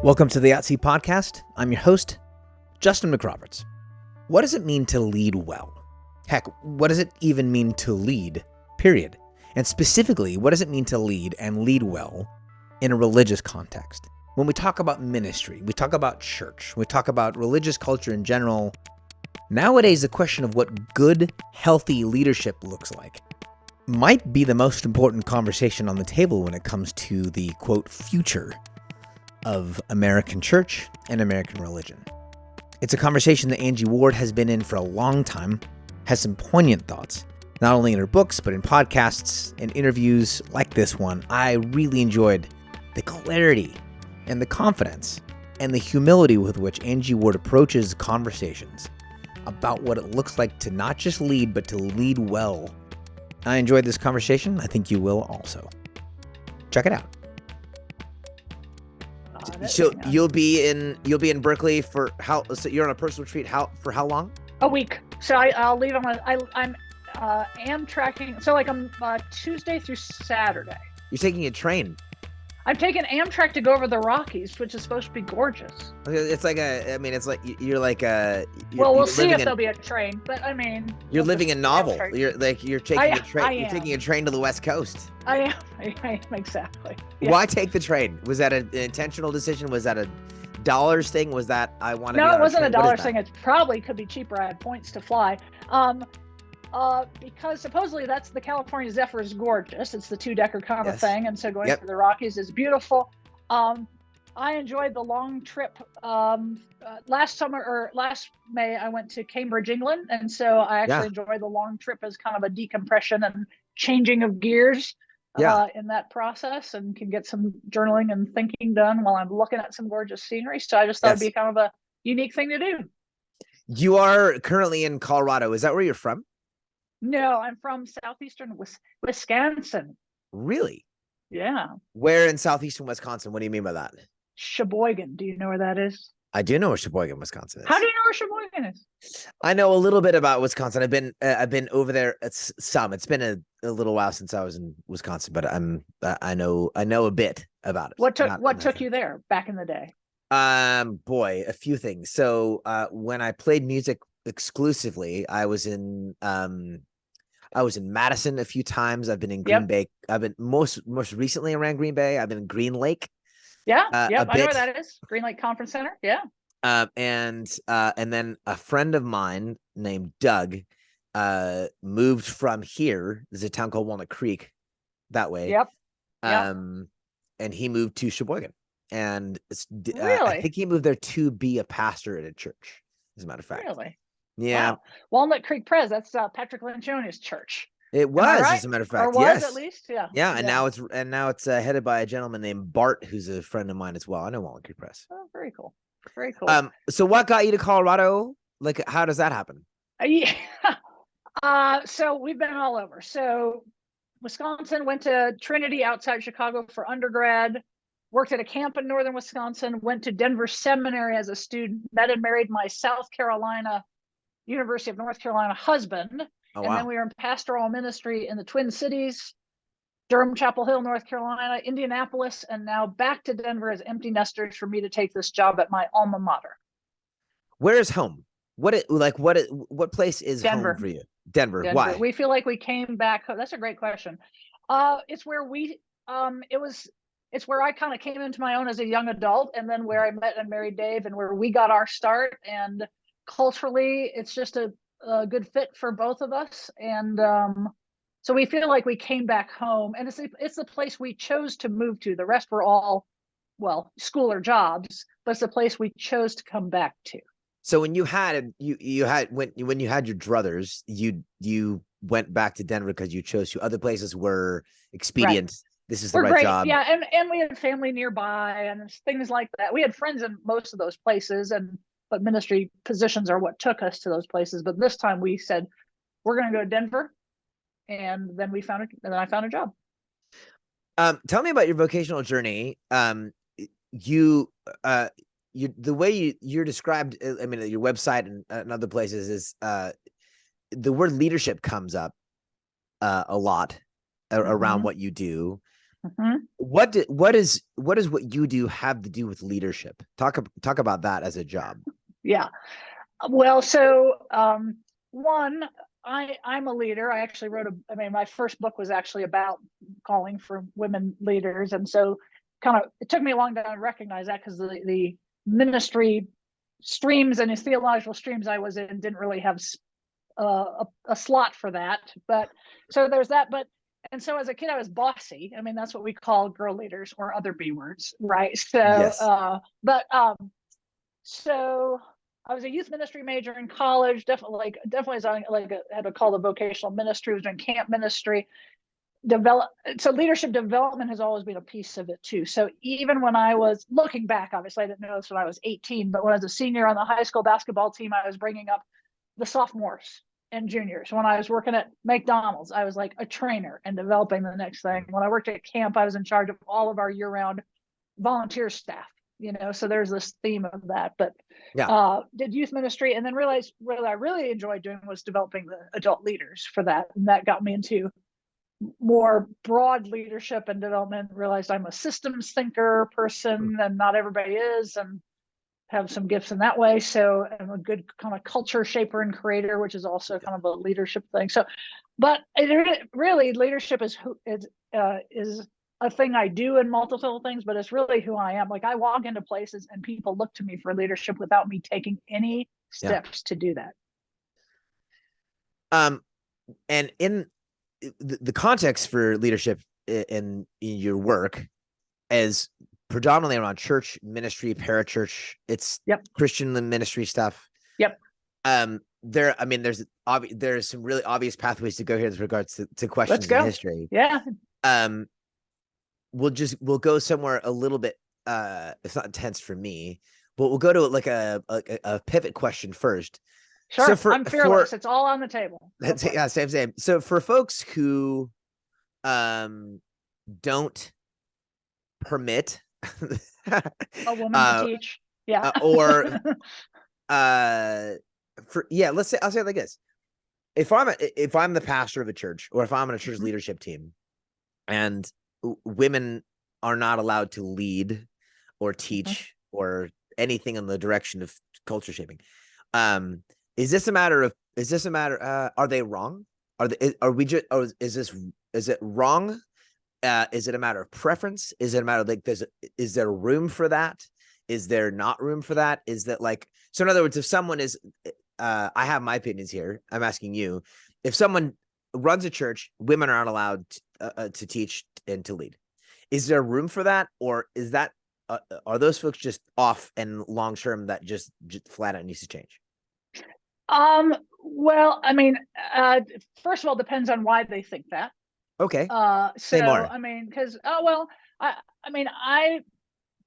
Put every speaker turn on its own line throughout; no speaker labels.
Welcome to the At-Sea Podcast. I'm your host, Justin McRoberts. What does it mean to lead well? Heck, what does it even mean to lead, period? And specifically, what does it mean to lead and lead well in a religious context? When we talk about ministry, we talk about church, we talk about religious culture in general. Nowadays, the question of what good, healthy leadership looks like might be the most important conversation on the table when it comes to the, quote, future of American church and American religion. It's a conversation that Angie Ward has been in for a long time, has some poignant thoughts, not only in her books, but in podcasts and interviews like this one. I really enjoyed the clarity and the confidence and the humility with which Angie Ward approaches conversations about what it looks like to not just lead, but to lead well. I enjoyed this conversation. I think you will also. Check it out. So you'll be in Berkeley for how? So you're on a personal retreat. For how long?
A week. So I'll leave on I'm Amtrakking. So I'm Tuesday through Saturday.
You're taking a train.
I'm taking Amtrak to go over the Rockies, which is supposed to be gorgeous.
It's like you're like
we'll see if there'll be a train, but I mean,
you're living a novel.
Amtrak.
You're taking a train. You're taking a train to the West Coast.
I am exactly. Yeah.
Why take the train? Was that an intentional decision? Was that a dollars thing? Was that I want to?
No, it wasn't a dollars thing. It probably could be cheaper. I had points to fly. Because supposedly that's the California Zephyr is gorgeous. It's the 2-decker kind of thing. And so going to the Rockies is beautiful. I enjoyed the long trip. Last May, I went to Cambridge, England. And so I actually enjoyed the long trip as kind of a decompression and changing of gears in that process, and can get some journaling and thinking done while I'm looking at some gorgeous scenery. So I just thought it'd be kind of a unique thing to do.
You are currently in Colorado. Is that where you're from?
No, I'm from southeastern Wisconsin.
Really?
Yeah.
Where in southeastern Wisconsin? What do you mean by that?
Sheboygan. Do you know where that is?
I do know where Sheboygan, Wisconsin is.
How do you know where Sheboygan is?
I know a little bit about Wisconsin. I've been over there. It's been a little while since I was in Wisconsin, but I know a bit about it.
What took you there back in the day?
Boy, a few things. So when I played music exclusively, I was in Madison a few times. I've been in Green Bay. I've been most recently around Green Bay. I've been in Green Lake.
I know where that is. Green Lake Conference Center. Yeah.
And then a friend of mine named Doug moved from here. There's a town called Walnut Creek that way.
Yep.
And he moved to Sheboygan. And
really?
I think he moved there to be a pastor at a church, as a matter of fact.
Really?
Yeah.
Wow. Walnut Creek Pres, that's Patrick Lencioni's church.
It was, as a matter of fact.
Or was at least, yeah.
Yeah, and now it's headed by a gentleman named Bart, who's a friend of mine as well. I know Walnut Creek Press.
Oh, very cool. Very cool.
So what got you to Colorado? Like, how does that happen?
So we've been all over. So Wisconsin, went to Trinity outside Chicago for undergrad, worked at a camp in northern Wisconsin, went to Denver Seminary as a student, met and married my South Carolina, University of North Carolina husband.
Oh,
and then we were in pastoral ministry in the Twin Cities, Durham, Chapel Hill, North Carolina, Indianapolis, and now back to Denver as empty nesters for me to take this job at my alma mater.
Where is home? What place is
Denver.
Home for you? Denver. Why?
We feel like we came back. That's a great question. It's where it's where I kind of came into my own as a young adult, and then where I met and married Dave, and where we got our start. And culturally, it's just a good fit for both of us. And so we feel like we came back home, and it's the place we chose to move to. The rest were all, school or jobs, but it's the place we chose to come back to.
So when you had when you had your druthers, you went back to Denver because you chose to. Other places were expedient. Right. This is the right job.
Yeah, and we had family nearby and things like that. We had friends in most of those places, but ministry positions are what took us to those places. But this time we said, we're going to go to Denver. And then I found a job.
Tell me about your vocational journey. The way you're described, I mean, your website and other places is, the word leadership comes up a lot around what you do.
Mm-hmm.
What does what you do have to do with leadership? Talk about that as a job.
Yeah. Well, so one, I'm a leader. I actually wrote my first book was actually about calling for women leaders. And so it took me a long time to recognize that, because the ministry streams and the theological streams I was in didn't really have a slot for that. But so there's that. And so as a kid, I was bossy. I mean, that's what we call girl leaders or other B words, right? So,
Yes.
So I was a youth ministry major in college. Definitely had to call the vocational ministry. Was doing camp ministry. So leadership development has always been a piece of it too. So even when I was looking back, obviously I didn't know this when I was 18, but when I was a senior on the high school basketball team, I was bringing up the sophomores and juniors. When I was working at McDonald's, I was like a trainer and developing the next thing. When I worked at camp, I was in charge of all of our year-round volunteer staff. So there's this theme of that. But did youth ministry, and then realized what I really enjoyed doing was developing the adult leaders for that. And that got me into more broad leadership and development. Realized I'm a systems thinker person, and not everybody is, and have some gifts in that way. So I'm a good kind of culture shaper and creator, which is also kind of a leadership thing. So, but really leadership is a thing I do in multiple things, but it's really who I am. Like, I walk into places and people look to me for leadership without me taking any steps to do that.
And in the context for leadership in your work is predominantly around church ministry, parachurch. It's Christian ministry stuff.
Yep.
There's some really obvious pathways to go here with regards to questions in history.
Yeah.
We'll go somewhere a little bit. It's not intense for me, but we'll go to like a pivot question first.
Sure. I'm fearless. It's all on the table.
Same. So for folks who don't permit
a woman to teach,
let's say, I'll say it like this: if I'm the pastor of a church, or if I'm on a church leadership team, and women are not allowed to lead or teach or anything in the direction of culture shaping, is this a matter? Are they wrong? Is it wrong? Is it a matter of preference? Is it a matter of is there room for that? Is there not room for that? Is that so in other words, if someone is, I have my opinions here. I'm asking you, if someone runs a church, women are not allowed to teach and to lead. Is there room for that? Or is that, are those folks just off, and long-term that just flat out needs to change?
Well, I mean, first of all, depends on why they think that.
Okay.
Say more. I mean, because,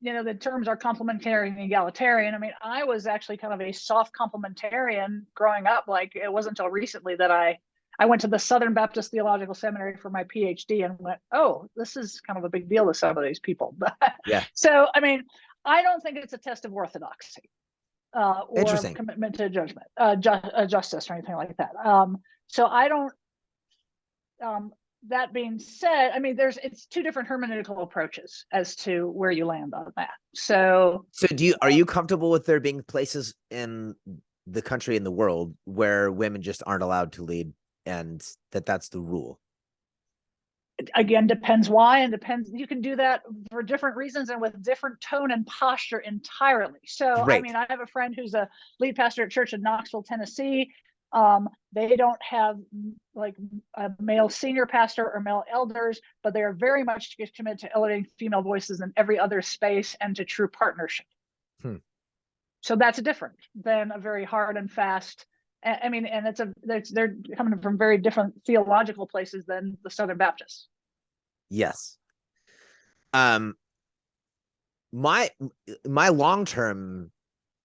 the terms are complementarian and egalitarian. I mean, I was actually kind of a soft complementarian growing up. Like, it wasn't until recently that I went to the Southern Baptist Theological Seminary for my PhD and went, oh, this is kind of a big deal to some of these people.
Yeah.
So, I mean, I don't think it's a test of orthodoxy. Or commitment to judgment, justice, or anything like that. So I don't. That being said, I mean, it's two different hermeneutical approaches as to where you land on that. So
are you comfortable with there being places in the country, in the world, where women just aren't allowed to lead, and that's the rule?
Again, depends why, and depends. You can do that for different reasons and with different tone and posture entirely. So, I mean, I have a friend who's a lead pastor at church in Knoxville, Tennessee. They don't have like a male senior pastor or male elders, but they are very much committed to elevating female voices in every other space and to true partnership. So that's different than a very hard and fast. I mean, and they're coming from very different theological places than the Southern Baptists.
Yes. My long-term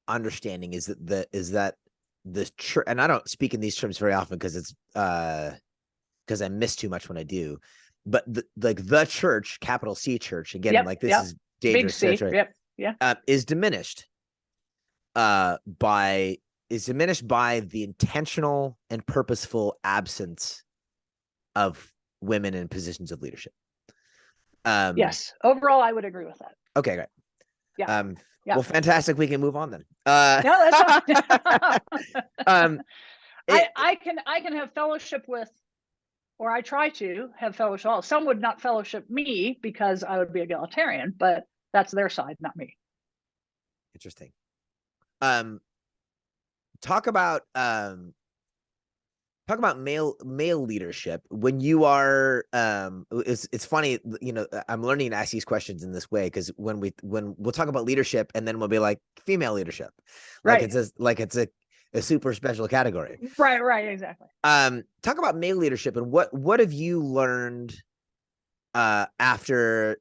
understanding is that the church, and I don't speak in these terms very often because it's because I miss too much when I do, but the church, capital C church, again, is dangerous territory. Is diminished by the intentional and purposeful absence of women in positions of leadership.
Yes. Overall, I would agree with that.
Okay, great.
Yeah.
Well, fantastic. We can move on then.
No, that's
fine.
I can have fellowship with, or I try to have fellowship. Well, some would not fellowship me because I would be egalitarian, but that's their side, not me.
Interesting. Talk about male leadership when you are it's funny, I'm learning to ask these questions in this way because when we'll talk about leadership and then we'll be like female leadership, like it's a super special category.
Right, exactly.
Talk about male leadership and what have you learned after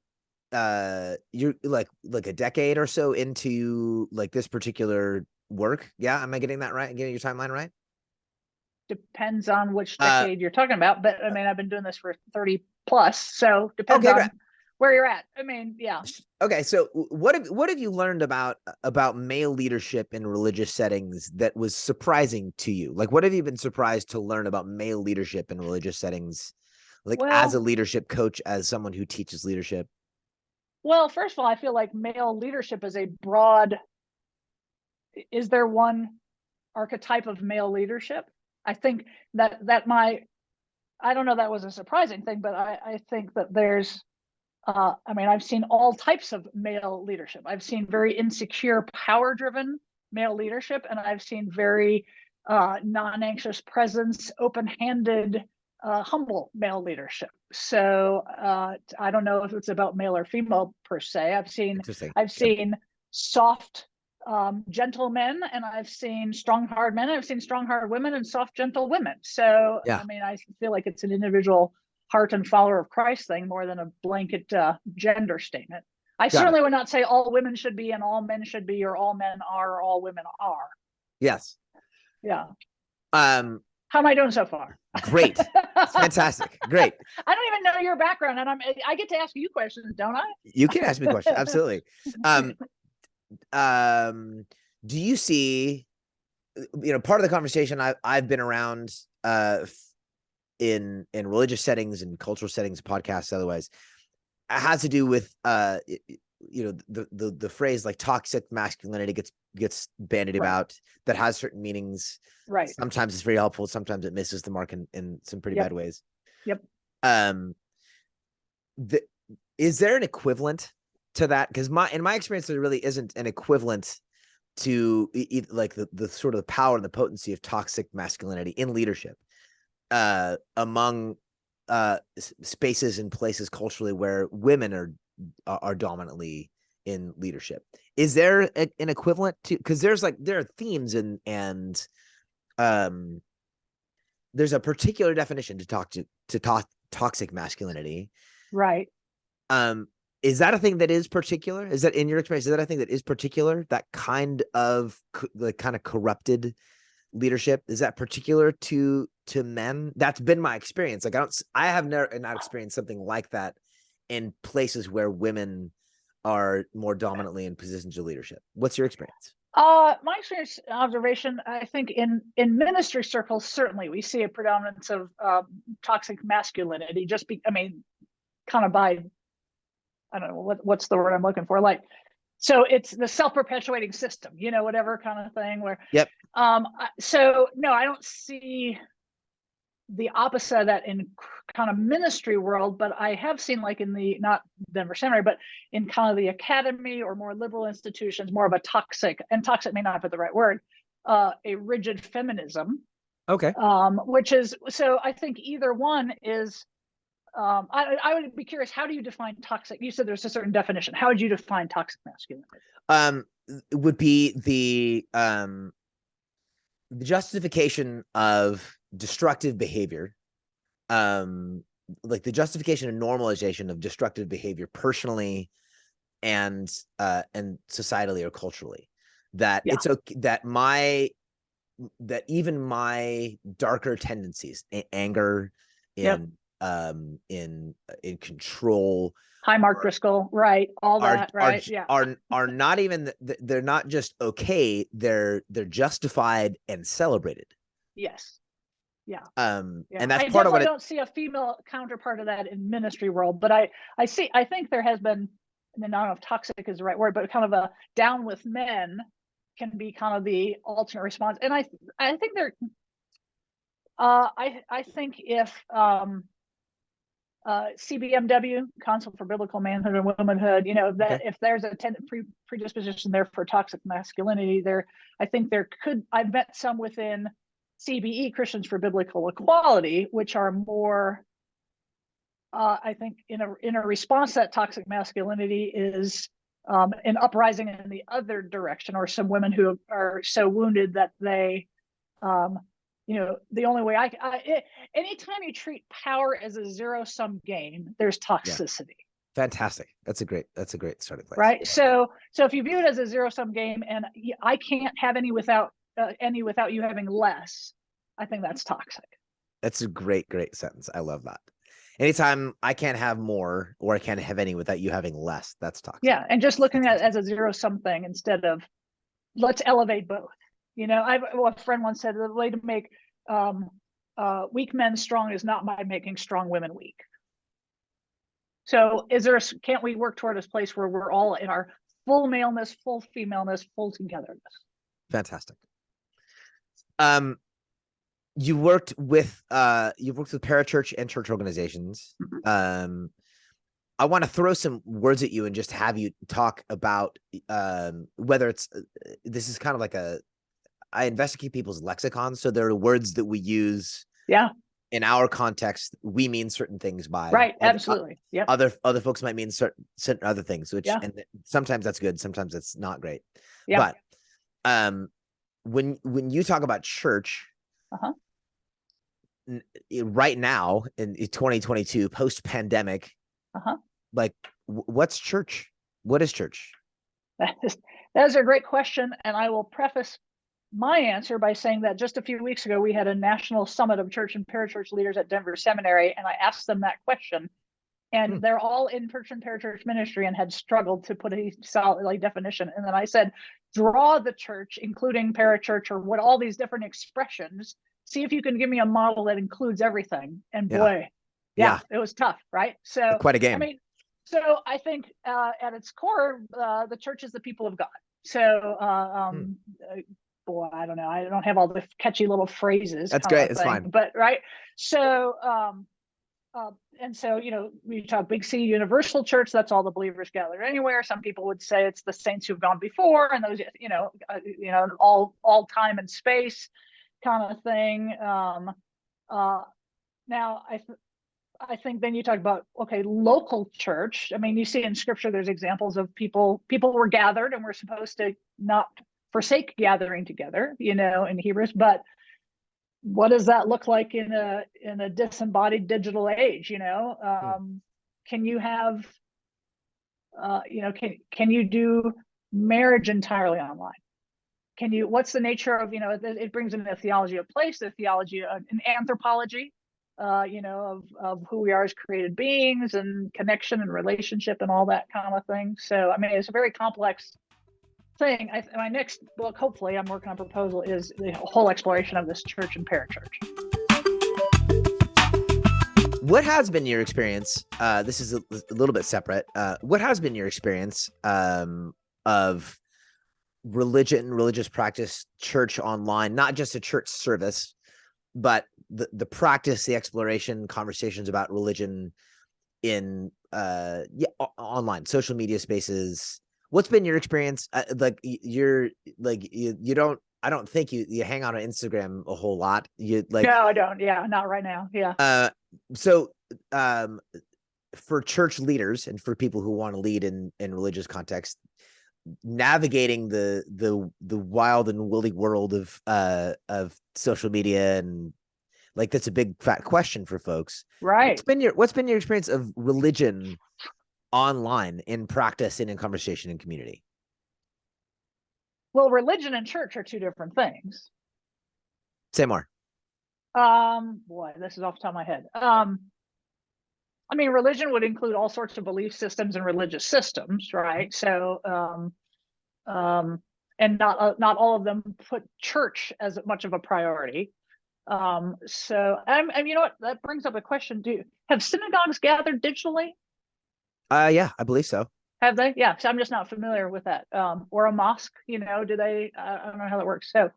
you're like a decade or so into like this particular work. Yeah, am I getting that right? Getting your timeline right?
Depends on which decade you're talking about, but I mean, I've been doing this for 30 plus, so depends on where you're at. I mean, yeah.
Okay, so what have you learned about male leadership in religious settings that was surprising to you? Like, what have you been surprised to learn about male leadership in religious settings, like as a leadership coach, as someone who teaches leadership?
Well, first of all, I feel like male leadership is a broad. Is there one archetype of male leadership? I think that I don't know, that was a surprising thing, but I think that there's, I mean, I've seen all types of male leadership. I've seen very insecure, power-driven male leadership, and I've seen very non-anxious presence, open-handed, humble male leadership. So I don't know if it's about male or female per se. I've seen soft, gentle men, and I've seen strong, hard men. I've seen strong, hard women and soft, gentle women. So I mean, I feel like it's an individual heart and follower of Christ thing more than a blanket gender statement. I certainly would not say all women should be and all men should be, or all men are, or all women are.
Yes.
Yeah. How am I doing so far?
Great. Fantastic. Great.
I don't even know your background, and I get to ask you questions, don't I?
You can ask me questions. Absolutely. Do you see, part of the conversation I've been around in religious settings and cultural settings, podcasts, otherwise, has to do with the phrase like toxic masculinity gets bandied about, that has certain meanings.
Right.
Sometimes it's very helpful. Sometimes it misses the mark in some pretty bad ways.
Yep.
Is there an equivalent to that? Because in my experience, there really isn't an equivalent to like the sort of the power and the potency of toxic masculinity in leadership among spaces and places culturally where women are dominantly in leadership. Is there an equivalent to, because there are themes and there's a particular definition to toxic masculinity,
right?
Is that a thing that is particular? Is that, in your experience, is that a thing that is particular? That kind of corrupted leadership, is that particular to men? That's been my experience. Like I have never not experienced something like that in places where women are more dominantly in positions of leadership. What's your experience?
My experience, observation, I think in ministry circles, certainly we see a predominance of toxic masculinity. Kind of by, I don't know what's the word I'm looking for. Like, so it's the self-perpetuating system, whatever kind of thing where.
Yep.
So no, I don't see the opposite of that in kind of ministry world, but I have seen, like, in the, not Denver Seminary, but in kind of the academy or more liberal institutions, more of a toxic, and toxic may not be the right word, a rigid feminism.
Okay.
Which is, so I think either one is, I would be curious, how do you define toxic? You said there's a certain definition. How would you define toxic masculinity?
It would be the justification of destructive behavior, like the justification and normalization of destructive behavior personally and societally or culturally, that it's okay, that even my darker tendencies, anger, in control,
Hi, Mark Driscoll, right? All that, right?
Are not even, they're not just okay, they're justified and celebrated.
Yes. Yeah.
And
Yeah.
that's
I
part of what
definitely don't see a female counterpart of that in ministry world, but I think there has been, and I don't know if toxic is the right word, but kind of a down with men can be kind of the alternate response. And I think there, I think if CBMW, Council for Biblical Manhood and Womanhood, you know, that if there's a predisposition there for toxic masculinity, there, I think there could, I've met some within CBE, Christians for Biblical Equality, which are more, I think, in a response to that toxic masculinity is an uprising in the other direction, or some women who are so wounded that they, you know, the only way anytime you treat power as a zero-sum game, there's toxicity.
Fantastic. That's a great starting place.
Right. So if you view it as a zero-sum game, and I can't have any without you having less, I think that's toxic.
That's a great sentence. I love that. Anytime I can't have more, or I can't have any without you having less, that's toxic.
Yeah, and just looking at it as a zero-sum thing instead of let's elevate both. You know, a friend once said the way to make weak men strong is not by making strong women weak. So can't we work toward this place where we're all in our full maleness, full femaleness, full togetherness?
Fantastic. You worked with parachurch and church organizations. Mm-hmm. I want to throw some words at you and just have you talk about whether it's this is kind of like I investigate people's lexicons, so there are words that we use. Yeah. In our context, we mean certain things by.
Right. Absolutely. Yeah.
Other folks might mean certain other things, which and sometimes that's good, sometimes it's not great. Yeah. But when you talk about church, right now in 2022, post pandemic, like what's church? What is church?
That is a great question, and I will preface my answer by saying that just a few weeks ago we had a national summit of church and parachurch leaders at Denver Seminary, and I asked them that question, and they're all in church and parachurch ministry and had struggled to put a solid definition. And then I said, draw the church, including parachurch or what all these different expressions. See if you can give me a model that includes everything. And boy, it was tough, right? So
quite a game.
I mean, so I think at its core, the church is the people of God. So boy, I don't know. I don't have all the catchy little phrases.
That's great. It's fine.
But right. So and so, you know, we talk Big C Universal Church, that's all the believers gathered anywhere. Some people would say it's the saints who've gone before, and those, you know, all time and space kind of thing. Now I think then you talk about, okay, local church. I mean, you see in scripture, there's examples of people were gathered and we're supposed to not forsake gathering together, you know, in Hebrews, but what does that look like in a disembodied digital age? You know, can you have, you know, can you do marriage entirely online? What's the nature of, you know, it brings in the theology of place, the theology of an anthropology, you know, of who we are as created beings and connection and relationship and all that kind of thing. So, I mean, it's a very complex thing. My next book, hopefully, I'm working on a proposal, is the whole exploration of this church and parachurch.
What has been your experience? This is a little bit separate. What has been your experience of religious practice, church online, not just a church service, but the practice, the exploration, conversations about religion in online, social media spaces? What's been your experience? Like you don't, I don't think you hang out on Instagram a whole lot. You like,
no, I don't. Yeah. Not right now. Yeah.
So for church leaders and for people who want to lead in religious context, navigating the wild and woolly world of social media, and like, that's a big fat question for folks.
Right.
What's been your experience of religion online in practice and in conversation and community?
Well, religion and church are two different things.
Say more.
Boy, this is off the top of my head. I mean, religion would include all sorts of belief systems and religious systems, right? So, and not all of them put church as much of a priority. So and you know what? That brings up a question. Have synagogues gathered digitally?
Yeah, I believe so.
Have they? Yeah. So I'm just not familiar with that. Or a mosque, do they? I don't know how that works. So,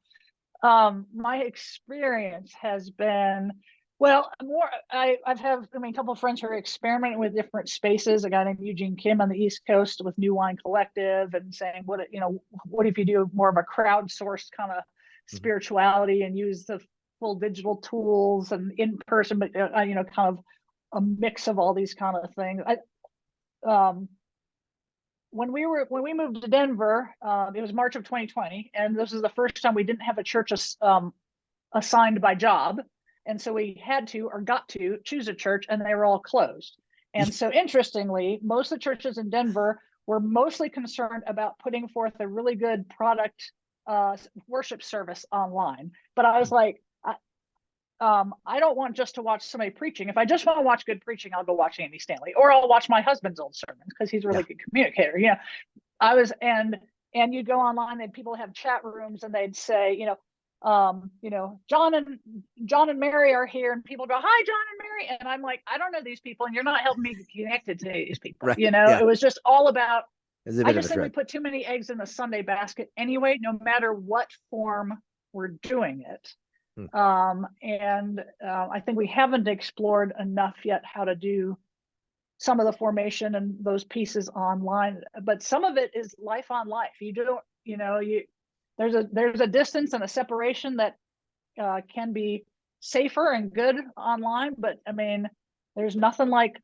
my experience has been, well, more. I've have, I mean, a couple of friends who are experimenting with different spaces. A guy named Eugene Kim on the East Coast with New Wine Collective, and saying, what if you do more of a crowdsourced kind of
Mhm.
spirituality and use the full digital tools and in person, but kind of a mix of all these kind of things. When we moved to Denver, it was March of 2020, and this is the first time we didn't have a church assigned by job, and so we had to or got to choose a church, and they were all closed. And so, interestingly, most of the churches in Denver were mostly concerned about putting forth a really good product worship service online. But I was like, I don't want just to watch somebody preaching. If I just want to watch good preaching, I'll go watch Andy Stanley, or I'll watch my husband's old sermons because he's a really
Yeah.
good communicator. I was, and you'd go online and people have chat rooms and they'd say, John and Mary are here, and people go, "Hi, John and Mary," and I'm like, I don't know these people, and you're not helping me get connected to these people.
Right. Yeah.
It was just all about.
It's a
I
bit of
just
a
think we
trip.
put too many eggs in the Sunday basket anyway, no matter what form we're doing it.
Hmm.
And I think we haven't explored enough yet how to do some of the formation and those pieces online. But some of it is life on life. You don't, there's a distance and a separation that can be safer and good online. But I mean, there's nothing like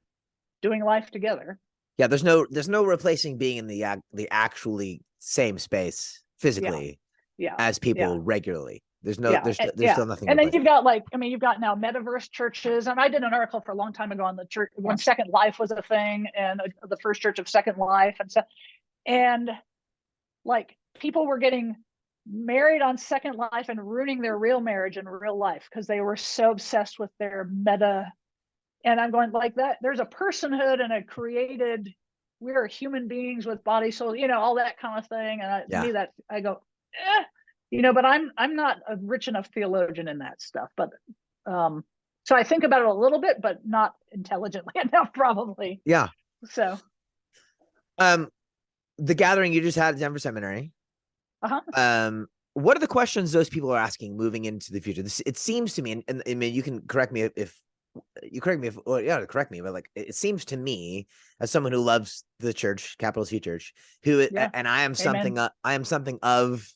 doing life together.
Yeah, there's no replacing being in the actually same space
Yeah,
physically
yeah,
as people
yeah.
regularly. There's
Yeah.
still nothing
And then
replacing.
you've got now metaverse churches. And I did an article for a long time ago on the church when Second Life was a thing, and the first church of Second Life. And like people were getting married on Second Life and ruining their real marriage in real life because they were so obsessed with their meta. And I'm going like that. There's a personhood and a created, we're human beings with body, soul, all that kind of thing. And to
Yeah.
me, that I go, but I'm not a rich enough theologian in that stuff. But so I think about it a little bit, but not intelligently enough, probably.
Yeah.
So
the gathering you just had at Denver Seminary. What are the questions those people are asking moving into the future? It seems to me, and I mean, you can correct me if correct me, but like it seems to me as someone who loves the church, capital C church, and I am something of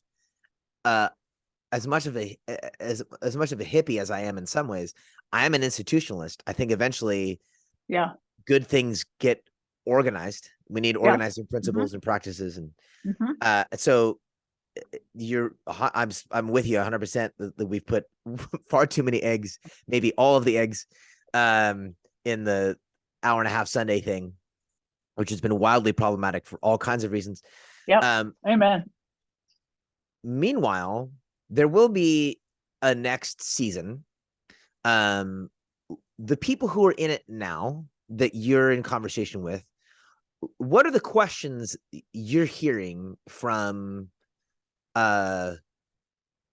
as much of a hippie as I am in some ways. I am an institutionalist. I think eventually good things get organized. We need organizing principles and practices, and so I'm with you 100% that we've put far too many eggs, maybe all of the eggs, in the hour and a half Sunday thing, which has been wildly problematic for all kinds of reasons.
Amen.
Meanwhile, there will be a next season. The people who are in it now that you're in conversation with, what are the questions you're hearing from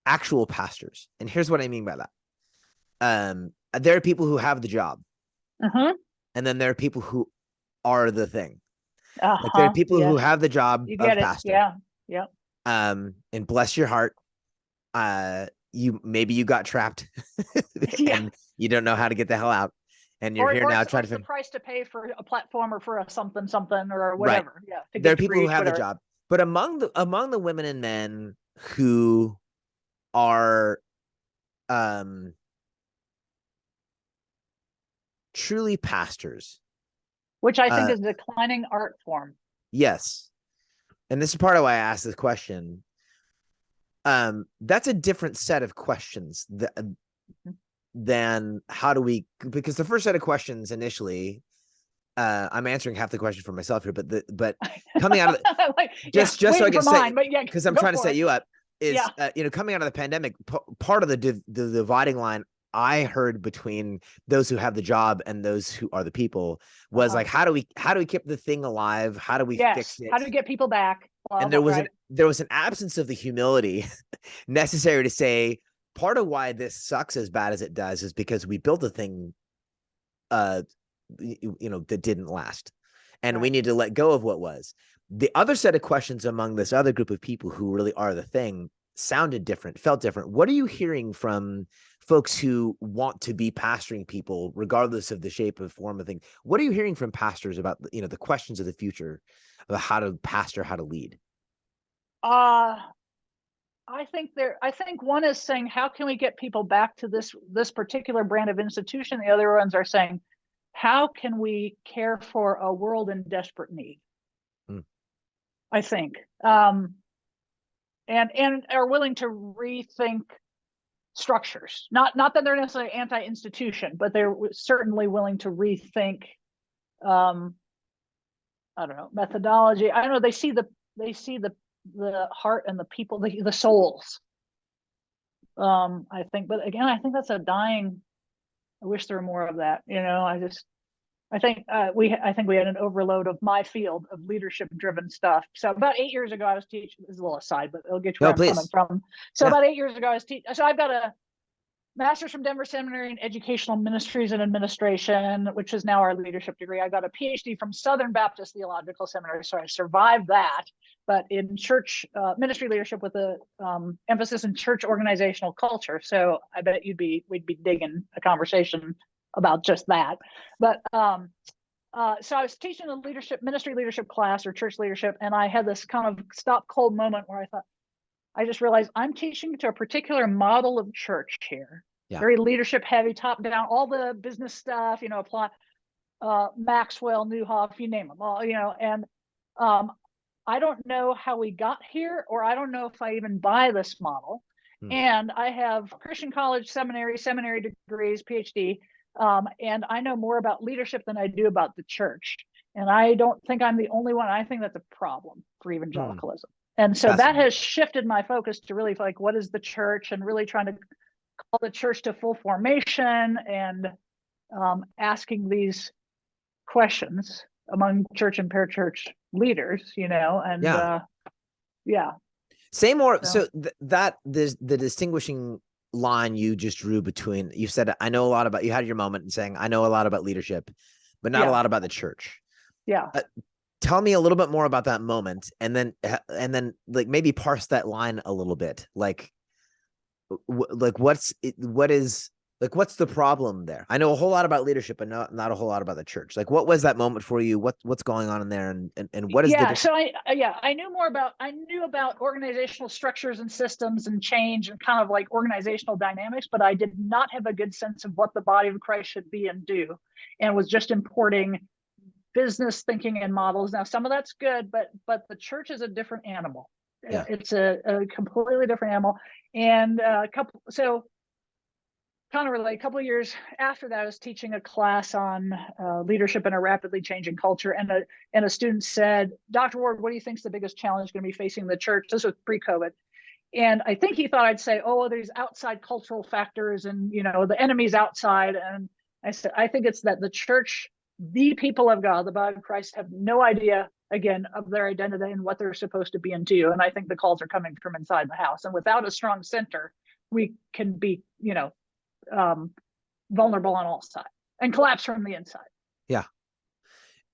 actual pastors? And here's what I mean by that. There are people who have the job, and then there are people who are the thing. Like there are people who have the job of pastor. And bless your heart, you got trapped and you don't know how to get the hell out, and you're here now trying to
the price to pay for a platform or for a something or whatever.
Right. There are people who have the job, but among the women and men who are truly pastors,
which I think is a declining art form.
Yes. And this is part of why I asked this question. That's a different set of questions than how do we, because the first set of questions initially, I'm answering half the question for myself here, but coming out of just so I can say, because I'm trying to set you up, is coming out of the pandemic, part of the dividing line I heard between those who have the job and those who are the people was like, how do we keep the thing alive? How do we fix it?
How do we get people back?
And there was an absence of the humility necessary to say, part of why this sucks as bad as it does is because we built a thing, that didn't last, and we need to let go of what was. The other set of questions among this other group of people who really are the thing sounded different, felt different. What are you hearing from folks who want to be pastoring people, regardless of the shape or form of thing? What are you hearing from pastors about, the questions of the future, about how to pastor, how to lead?
I think one is saying, how can we get people back to this particular brand of institution? The other ones are saying, how can we care for a world in desperate need? I think, and are willing to rethink structures. Not that they're necessarily anti-institution, but they're certainly willing to rethink, I don't know, methodology. I don't know. They see the heart and the people, the souls. I think, but again, I think that's a dying. I wish there were more of that. I think we had an overload of my field of leadership driven stuff. So about 8 years ago, I was teaching. This is a little aside, but it'll get you where I'm coming from. So about 8 years ago, I was teaching. So I've got a master's from Denver Seminary in Educational Ministries and Administration, which is now our leadership degree. I got a PhD from Southern Baptist Theological Seminary, so I survived that, but in church ministry leadership with a emphasis in church organizational culture. So I bet we'd be digging a conversation about just that. But so I was teaching a ministry leadership class or church leadership, and I had this kind of stop cold moment where I just realized I'm teaching to a particular model of church here. Yeah. Very leadership heavy, top down, all the business stuff, apply Maxwell, Newhoff, you name them all, and I don't know how we got here, or I don't know if I even buy this model. And I have Christian college, seminary degrees, PhD, and I know more about leadership than I do about the church. And I don't think I'm the only one. I think that's a problem for evangelicalism. And so that has shifted my focus to really like, what is the church, and really trying to call the church to full formation, and asking these questions among church and parachurch leaders, and
Say more. So that the distinguishing line you just drew between, you said, I know a lot about, you had your moment in saying, I know a lot about leadership, but not a lot about the church.
Yeah.
Tell me a little bit more about that moment, and then like maybe parse that line a little bit. Like what's the problem there? I know a whole lot about leadership, but not a whole lot about the church. Like, what was that moment for you? What's going on in there, and what is
so I knew about organizational structures and systems and change and kind of like organizational dynamics, but I did not have a good sense of what the body of Christ should be and do, and was just importing business thinking and models. Now, some of that's good, but the church is a different animal. Yeah. It's a completely different animal. And a couple of years after that, I was teaching a class on leadership in a rapidly changing culture, and a student said, Dr. Ward, what do you think is the biggest challenge going to be facing the church? This was pre-COVID. And I think he thought I'd say, oh, there's outside cultural factors, and the enemy's outside. And I said, I think it's that the church, the people of God, the body of Christ, have no idea, again, of their identity and what they're supposed to be and do. And I think the calls are coming from inside the house. And without a strong center, we can be, vulnerable on all sides and collapse from the inside.
Yeah.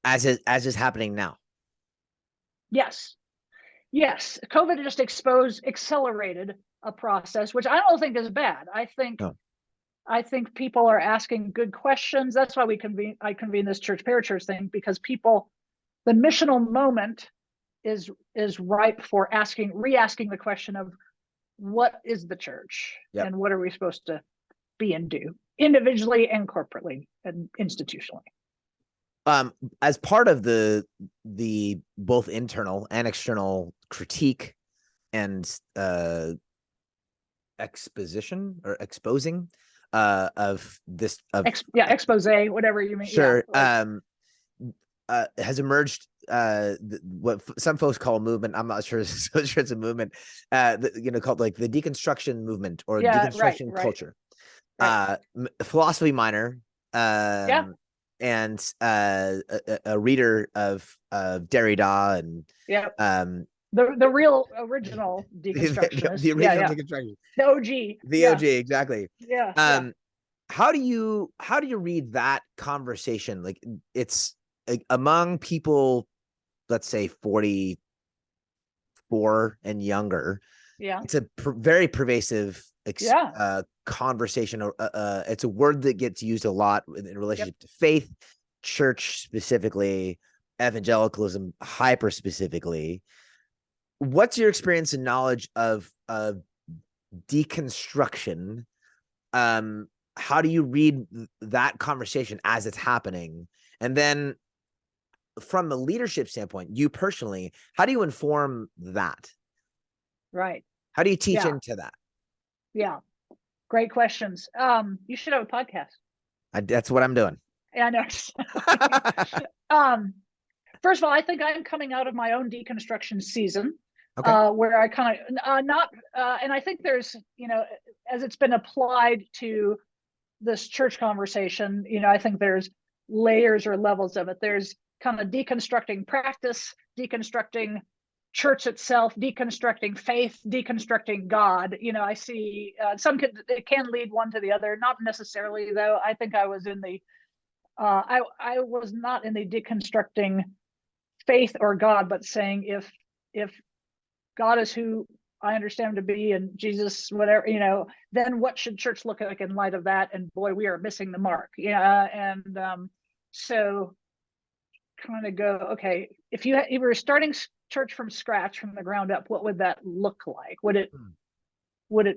As is happening now.
Yes. COVID just accelerated a process, which I don't think is bad. I think people are asking good questions. That's why I convene this church parachurch thing, because the missional moment is ripe for re-asking the question of what is the church, and what are we supposed to be and do individually and corporately and institutionally.
As part of the both internal and external critique and exposition or exposing of this
expose, whatever you mean.
Sure. Has emerged what some folks call a movement. I'm not sure, it's a movement, called like the deconstruction movement or deconstruction culture. Right. Philosophy minor, and a reader of Derrida and
The real original deconstructionist.
The original deconstruction.
The OG.
The OG, exactly.
Yeah.
How do you read that conversation? Like, it's among people, let's say 44 and younger.
Yeah.
It's a very pervasive conversation. It's a word that gets used a lot in relationship to faith, church specifically, evangelicalism hyper specifically. What's your experience and knowledge of deconstruction? How do you read that conversation as it's happening? And then from the leadership standpoint, you personally, how do you inform that?
Right.
How do you teach into that?
Yeah. Great questions. You should have a podcast.
That's what I'm doing.
Yeah, I know. First of all, I think I'm coming out of my own deconstruction season.
Okay.
Where I kind of and I think there's, as it's been applied to this church conversation, I think there's layers or levels of it. There's kind of deconstructing practice, deconstructing church itself, deconstructing faith, deconstructing God. I see it can lead one to the other, not necessarily though. I think I was in the I was not in the deconstructing faith or God, but saying if God is who I understand him to be, and Jesus, whatever, then what should church look like in light of that? And boy, we are missing the mark. So kind of go, okay, if you were starting church from scratch, from the ground up, what would that look like? Would it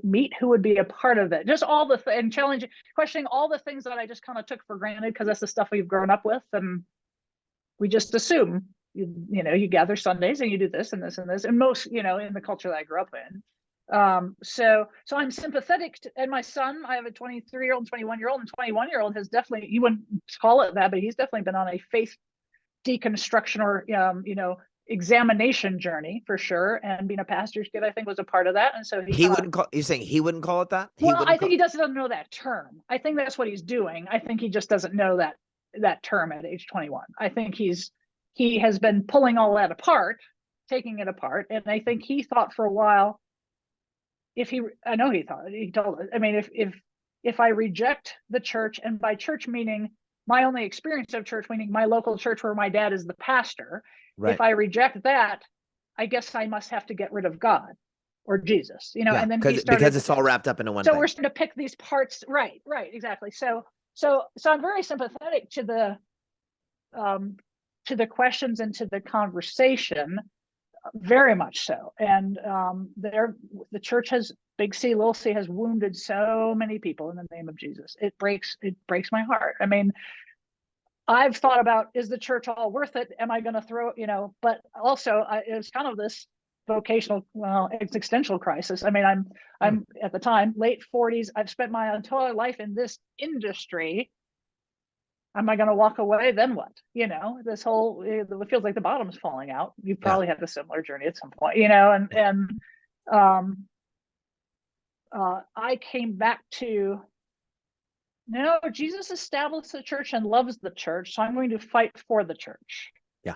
meet who would be a part of it? Just all the and challenging, questioning all the things that I just kind of took for granted because that's the stuff we've grown up with, and we just assume you gather Sundays and you do this and this and this, and most in the culture that I grew up in. So I'm sympathetic to, and my son, I have a 23-year-old, 21-year-old, and 21-year-old has definitely, you wouldn't call it that, but he's definitely been on a faith deconstruction or examination journey for sure, and being a pastor's kid I think was a part of that. And so
he wouldn't call, you're saying he wouldn't call it that?
I think he doesn't know that term. I think that's what he's doing. I think he just doesn't know that term at age 21. I think he has been pulling all that apart, taking it apart, and I think he thought for a while, he told us, I mean, if I reject the church, and by church meaning my only experience of church, meaning my local church where my dad is the pastor, right. If I reject that, I guess I must have to get rid of God or Jesus, and then
because it's all wrapped up into one thing.
So we're starting to pick these parts, right, exactly. So I'm very sympathetic to the questions and to the conversation, very much so. And the church has, big C, little c, has wounded so many people in the name of Jesus. It breaks my heart. I mean, I've thought about, is the church all worth it? Am I going to throw, but also it's kind of this vocational, existential crisis. I mean, I'm at the time, late 40s. I've spent my entire life in this industry. Am I going to walk away? Then what? This whole, it feels like the bottom's falling out. You probably had a similar journey at some point, I came back to, no, Jesus established the church and loves the church, so I'm going to fight for the church.
Yeah.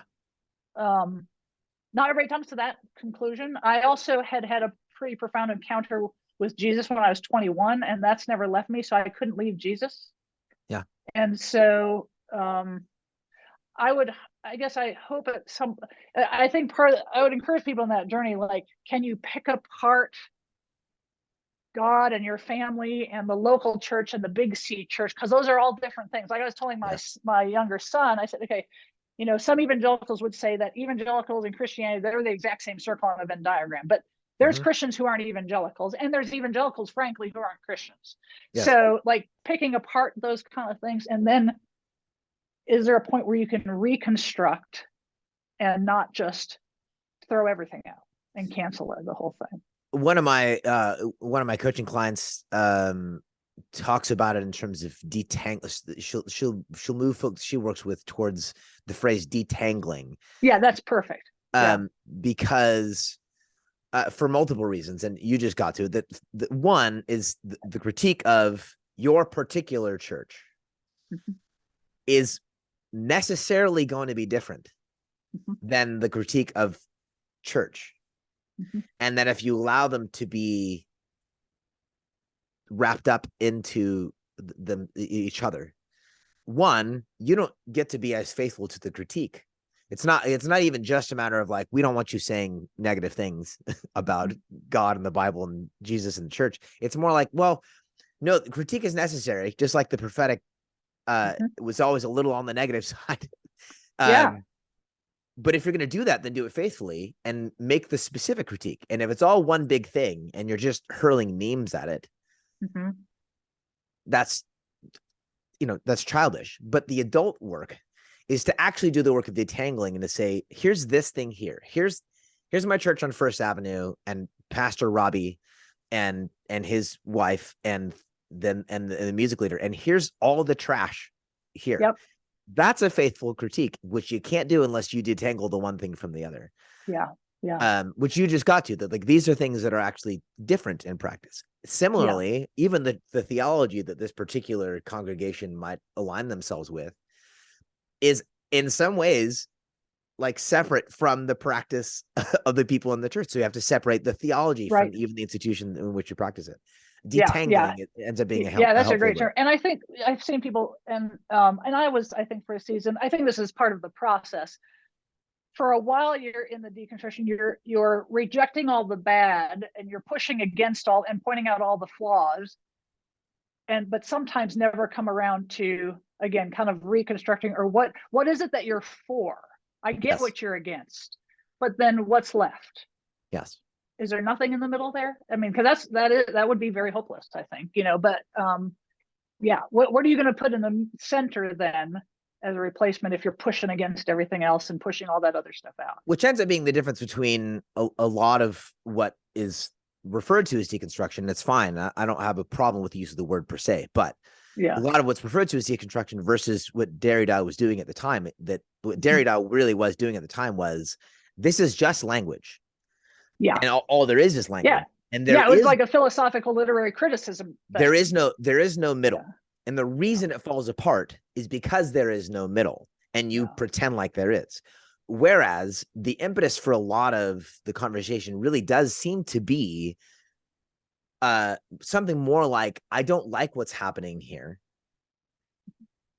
Not everybody comes to that conclusion. I also had a pretty profound encounter with Jesus when I was 21, and that's never left me, so I couldn't leave Jesus.
Yeah.
And so I would encourage people in that journey, like, can you pick apart God and your family and the local church and the big C church? Because those are all different things. Like I was telling my younger son, I said, okay, some evangelicals would say that evangelicals and Christianity, they're the exact same circle on a Venn diagram, but there's Christians who aren't evangelicals, and there's evangelicals, frankly, who aren't Christians. Yes. So like picking apart those kind of things, and then is there a point where you can reconstruct and not just throw everything out and cancel the whole thing?
One of my coaching clients talks about it in terms of detangling. She'll move folks she works with towards the phrase detangling.
Yeah, that's perfect.
Because for multiple reasons, and you just got to it, that one is the critique of your particular church is necessarily going to be different than the critique of church. And that if you allow them to be wrapped up into each other, one, you don't get to be as faithful to the critique. It's not even just a matter of like, we don't want you saying negative things about God and the Bible and Jesus and the church. It's more like, well, no, critique is necessary, just like the prophetic was always a little on the negative side. But if you're going to do that, then do it faithfully and make the specific critique. And if it's all one big thing and you're just hurling memes at it, that's childish. But the adult work is to actually do the work of detangling and to say, here's this thing here. Here's my church on First Avenue and Pastor Robbie and his wife and the music leader. And here's all the trash here.
Yep.
That's a faithful critique, which you can't do unless you detangle the one thing from the other.
Yeah. Yeah.
Which you just got to, that like these are things that are actually different in practice. Similarly, even the theology that this particular congregation might align themselves with is in some ways like separate from the practice of the people in the church. So you have to separate the theology from even the institution in which you practice it. Detangling it ends up being
that's a great term. And I think I've seen people and I was, I think for a season, I think this is part of the process. For a while you're in the deconstruction, you're rejecting all the bad and you're pushing against all and pointing out all the flaws, but sometimes never come around to, again, kind of reconstructing, or what is it that you're for? I get what you're against, but then what's left?
Yes.
Is there nothing in the middle there? I mean, because that would be very hopeless, I think, but what are you going to put in the center then as a replacement if you're pushing against everything else and pushing all that other stuff out?
Which ends up being the difference between a lot of what is referred to as deconstruction. It's fine. I don't have a problem with the use of the word per se, but a lot of what's referred to as deconstruction versus what Derrida was doing at the time, that what Derrida really was doing at the time was, this is just language.
Yeah.
And all there is language.
Yeah.
And
it was like a philosophical literary criticism thing.
There is no middle. Yeah. And the reason it falls apart is because there is no middle and you pretend like there is. Whereas the impetus for a lot of the conversation really does seem to be something more like, I don't like what's happening here.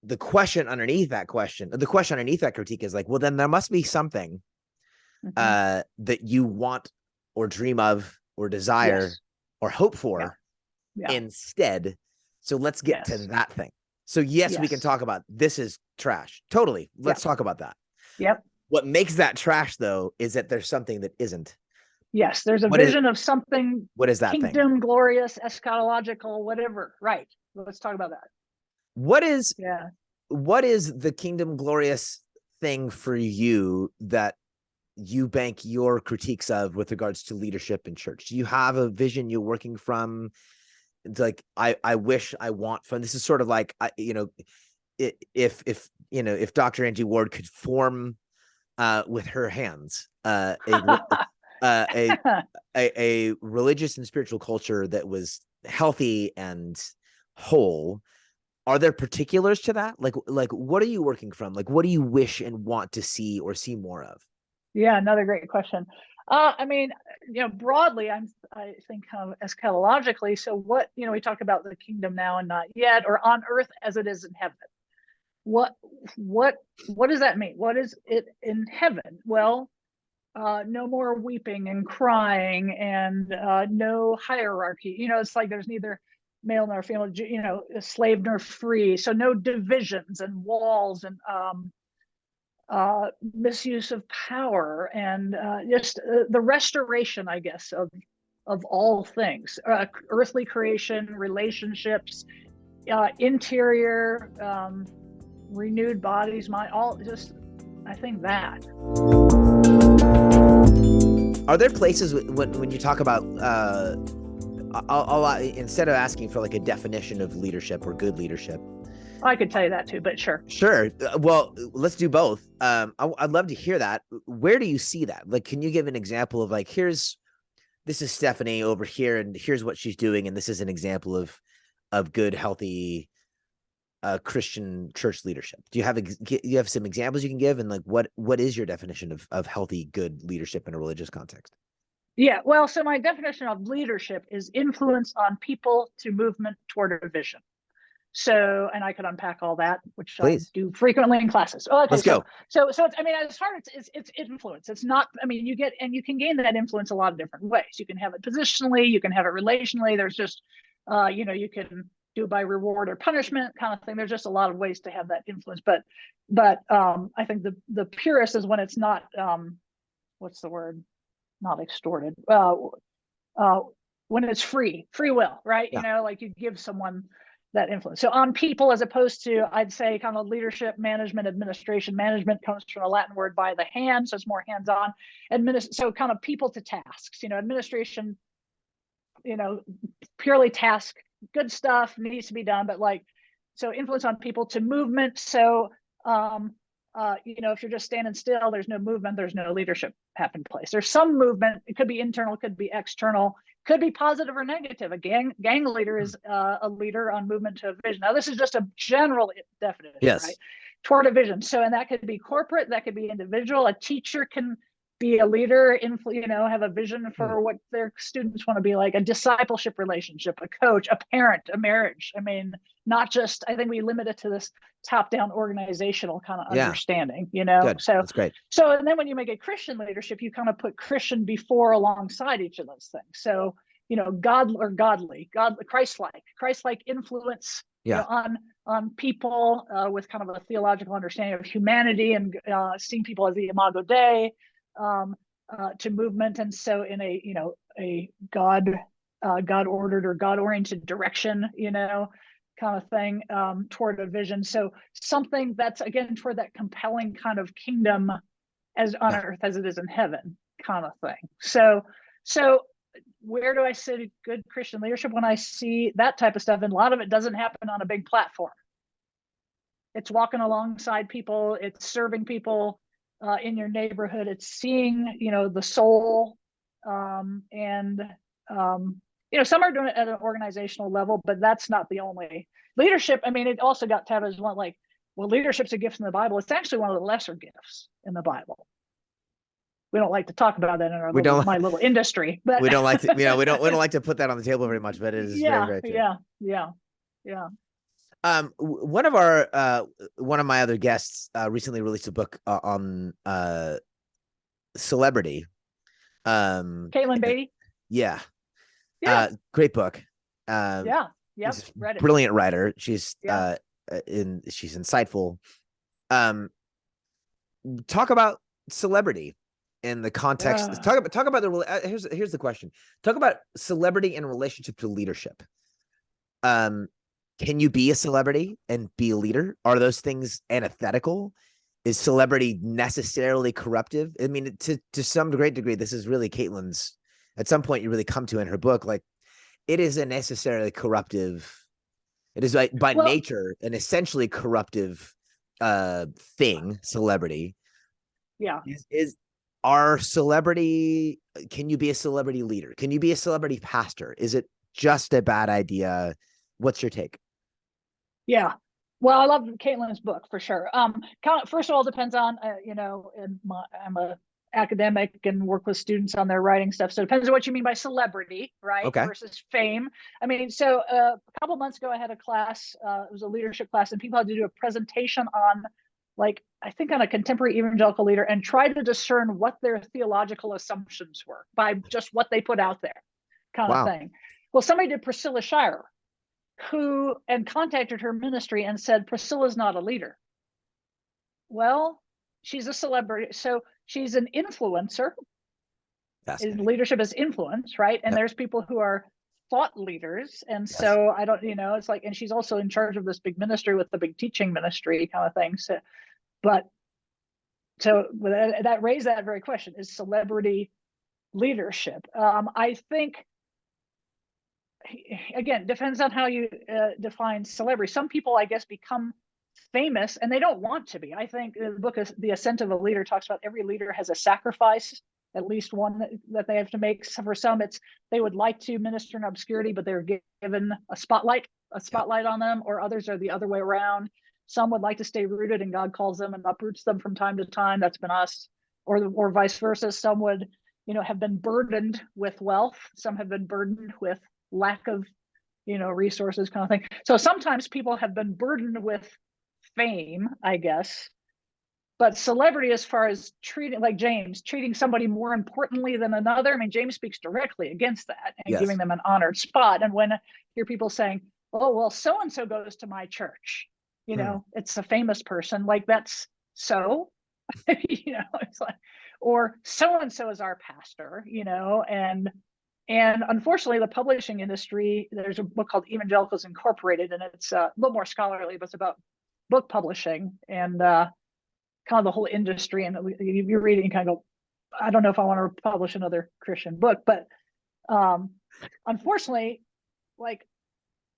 The question underneath that critique is like, well, then there must be something that you want or dream of or desire or hope for instead. So let's get to that thing. So we can talk about this is trash. Totally. Let's talk about that.
Yep.
What makes that trash though, is that there's something that isn't.
Yes. There's a vision of something.
What is that
kingdom,
thing?
Glorious, eschatological, whatever. Right. Let's talk about that.
What is the kingdom glorious thing for you that you bank your critiques of with regards to leadership in church? Do you have a vision you're working from? It's like, I wish I want from, this is sort of like, if Dr. Angie Ward could form with her hands a religious and spiritual culture that was healthy and whole, are there particulars to that? Like what are you working from? Like, what do you wish and want to see or see more of?
Yeah, another great question. I mean, broadly, I think kind of eschatologically. So what, we talk about the kingdom now and not yet, or on earth as it is in heaven. What does that mean? What is it in heaven? Well, no more weeping and crying and no hierarchy. It's like there's neither male nor female, slave nor free. So no divisions and walls and misuse of power and just the restoration, I guess, of all things, earthly creation, relationships, interior, renewed bodies, I think that.
Are there places when you talk about, I'll instead of asking for like a definition of leadership or good leadership,
I could tell you that too, but sure.
Sure. Well, let's do both. I'd love to hear that. Where do you see that? Like, can you give an example of like, this is Stephanie over here, and here's what she's doing, and this is an example of good, healthy, Christian church leadership. Do you have some examples you can give, and like what is your definition of healthy, good leadership in a religious context?
Yeah, well, so my definition of leadership is influence on people to movement toward a vision. So, and I could unpack all that, which I
Please.
do frequently in classes. Oh, okay.
Let's go.
So it's, I mean, as hard as it's influence. It's not, I mean, you get, and you can gain that influence a lot of different ways. You can have it positionally, you can have it relationally. There's just, you can do it by reward or punishment kind of thing. There's just a lot of ways to have that influence. But I think the purest is when it's not, what's the word? Not extorted. When it's free will, right?
Yeah.
Like you give someone that influence. So on people, as opposed to, I'd say, kind of leadership, management, administration. Management comes from a Latin word by the hand, so it's more hands-on. So kind of people to tasks. Administration, purely task, good stuff needs to be done, but so influence on people to movement. So if you're just standing still, there's no movement, there's no leadership happen place. There's some movement. It could be internal, it could be external, could be positive or negative. A gang leader is a leader on movement to a vision. Now, this is just a general definition,
Yes.
right? Toward a vision. So, and that could be corporate, that could be individual. A teacher can be a leader, have a vision for what their students want to be like. A discipleship relationship, a coach, a parent, a marriage. I mean, not just, I think we limit it to this top-down organizational kind of understanding,
Good.
So
that's great.
So, and then when you make it Christian leadership, you kind of put Christian before alongside each of those things. So, God or godly, Christ-like influence, on people with kind of a theological understanding of humanity and seeing people as the imago Dei, to movement. And so in a God ordered or God oriented direction, kind of thing, toward a vision. So something that's, again, toward that compelling kind of kingdom as on earth as it is in heaven kind of thing. So where do I see good Christian leadership? When I see that type of stuff, and a lot of it doesn't happen on a big platform. It's walking alongside people, it's serving people in your neighborhood, it's seeing, the soul, and some are doing it at an organizational level, but that's not the only leadership. I mean, it also got touted as one leadership's a gift in the Bible. It's actually one of the lesser gifts in the Bible. We don't like to talk about that in our my little industry, but
we don't like to, we don't like to put that on the table very much, but it is very, very true.
Yeah.
One of my other guests recently released a book on celebrity.
Caitlin Beatty.
Yeah. Great book.
Read it.
Brilliant writer. She's she's insightful. Talk about celebrity in the context. Talk about the here's the question. Talk about celebrity in relationship to leadership. Can you be a celebrity and be a leader? Are those things antithetical? Is celebrity necessarily corruptive? I mean, to some great degree, this is really Caitlin's. At some point, you really come to in her book, like, it is a necessarily corruptive. It is by nature an essentially corruptive thing. Celebrity.
Yeah.
Is our celebrity? Can you be a celebrity leader? Can you be a celebrity pastor? Is it just a bad idea? What's your take?
Yeah. Well, I love Caitlin's book for sure. First of all, it depends on, I'm a academic and work with students on their writing stuff. So it depends on what you mean by celebrity, right?
Okay.
Versus fame. I mean, so a couple months ago, I had a class, it was a leadership class, and people had to do a presentation on, I think on a contemporary evangelical leader, and try to discern what their theological assumptions were by just what they put out there kind of thing. Well, somebody did Priscilla Shirer, who contacted her ministry and said, Priscilla's not a leader. Well, she's a celebrity. So she's an influencer. Leadership is influence, right? And there's people who are thought leaders. And so I don't, it's and she's also in charge of this big ministry with the big teaching ministry kind of thing. So that raised that very question, is celebrity leadership. I think, again, depends on how you define celebrity. Some people, I guess, become famous and they don't want to be. I think the book is The Ascent of a Leader talks about every leader has a sacrifice, at least one that they have to make. So for some, it's they would like to minister in obscurity, but they're given a spotlight on them, or others are the other way around. Some would like to stay rooted and God calls them and uproots them from time to time. That's been us, or vice versa. Some would have been burdened with wealth. Some have been burdened with lack of, resources, kind of thing. So sometimes people have been burdened with fame, I guess. But celebrity, as far as treating, like James, treating somebody more importantly than another, I mean, James speaks directly against that and
Yes.
giving them an honored spot. And when I hear people saying, oh, well, so-and-so goes to my church, it's a famous person, like that's so, it's like, or so-and-so is our pastor, and unfortunately, the publishing industry, there's a book called Evangelicals Incorporated, and it's a little more scholarly, but it's about book publishing and kind of the whole industry. And you read it and kind of go, I don't know if I want to publish another Christian book. But unfortunately, like,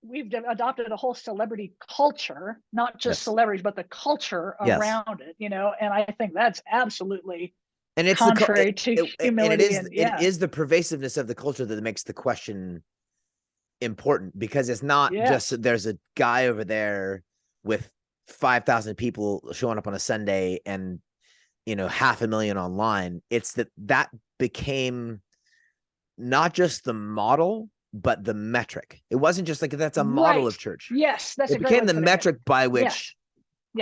we've adopted a whole celebrity culture, not just celebrities, but the culture around it, and I think that's absolutely
and it's
contrary to humility.
It is the pervasiveness of the culture that makes the question important, because it's not just that there's a guy over there with 5,000 people showing up on a Sunday and 500,000 online. It's that became not just the model, but the metric. It wasn't just like that's a model of church.
Yes,
it became the metric by which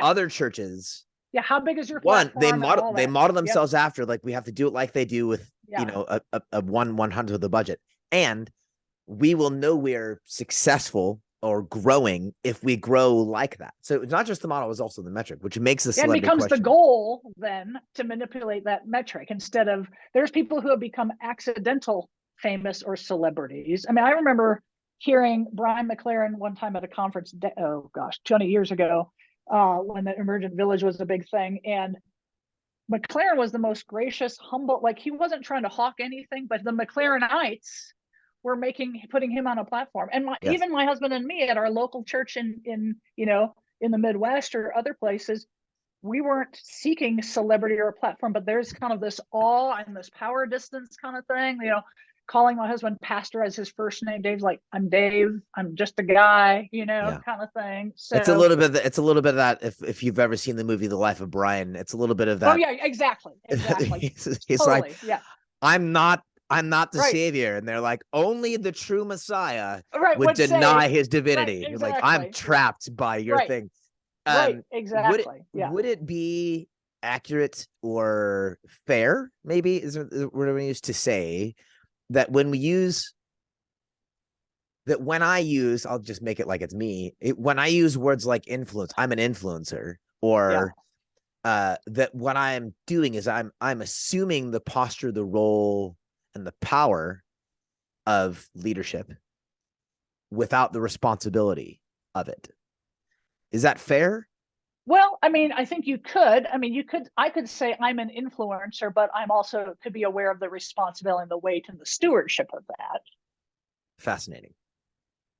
other churches.
Yeah, how big is your platform?
They model themselves after, like, we have to do it like they do with a 1/100th of the budget, and we will know we're successful or growing if we grow like that. So it's not just the model, it's also the metric, which makes the celebrity
becomes
question.
The goal then to manipulate that metric, instead of, there's people who have become accidental famous or celebrities. I mean, I remember hearing Brian McLaren one time at a conference, 20 years ago, when the Emergent Village was a big thing. And McLaren was the most gracious, humble, like, he wasn't trying to hawk anything, but the McLarenites were putting him on a platform. And even my husband and me at our local church in the Midwest or other places, we weren't seeking celebrity or a platform, but there's kind of this awe and this power distance kind of thing, calling my husband pastor as his first name. Dave's like, I'm Dave, I'm just a guy, kind of thing. So
it's a little bit of that. If you've ever seen the movie The Life of Brian, it's a little bit of that.
Oh yeah, exactly.
He's
totally.
Like, I'm not the savior. And they're like, only the true Messiah would deny his divinity. Right, exactly. Like, I'm trapped by your thing.
Exactly.
Would it be accurate or fair, maybe, is what we used to say, that when I use, I'll just make it like it's me. When I use words like influence, I'm an influencer, or that what I'm doing is I'm assuming the posture, the role, and the power of leadership without the responsibility of it. Is that fair?
Well, I mean, I think you could. I mean, I could say I'm an influencer, but I'm also could be aware of the responsibility and the weight and the stewardship of that.
Fascinating.